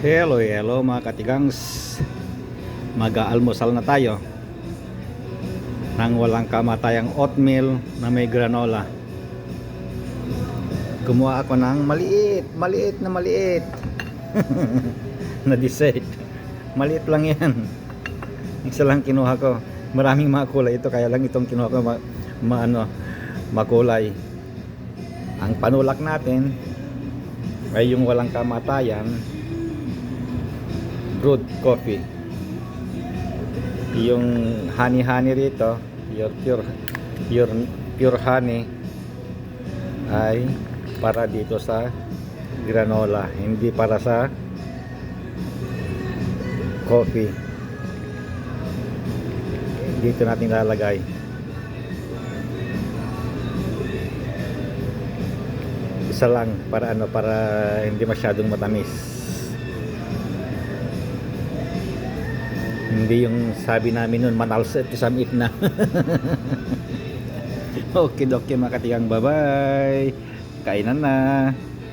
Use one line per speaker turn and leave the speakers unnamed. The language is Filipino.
Hello, hello mga katigangs. Mag-aalmusal na tayo nang walang kamatayang oatmeal na may granola. Gumawa ako ng maliit na maliit na dessert. Maliit lang yan. Isa lang kinuha ko. Maraming mga kulay ito, kaya lang itong kinuha ko makulay. Ang panulak natin ay yung walang kamatayan brewed coffee. Yung honey rito, pure honey, ay para dito sa granola, hindi para sa coffee. Dito natin lalagay. Isa lang para para hindi masyadong matamis. Hindi yung sabi namin nun, manalset isamit na. Okay, mga katigang, bye bye. Kainan na.